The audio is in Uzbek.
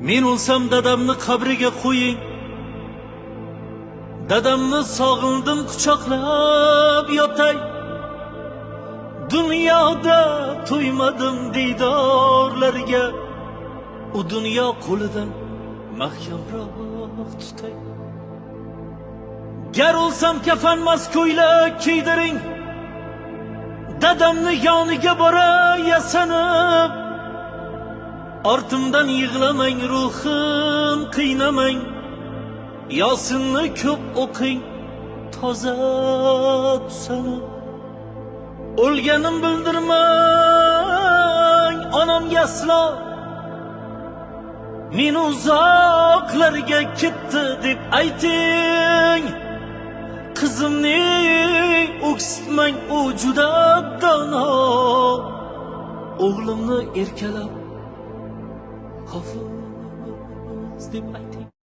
Men o'lsam dadamni qabriga qo'ying. Dadamni sog'indim quchoqlab yotay. Dunyoda to'ymadim diydorlarga. U dunyo qo'lidan mahkamroq tutay. Gar o'lsam kafanmas ko'ylak kiydiring. Dadamni yoniga boray yasanib. Ortimdan yig'lamang, ruhim qiynamang. Yosinni ko'p o'qing, toza tusanib. O'lganim bildirmang onamga aslo. Men uzoqlarga ketdi deb ayting. Qizimni o'ksitmang, u juda dono. O'g'limni erkalab hofiz deb ayting.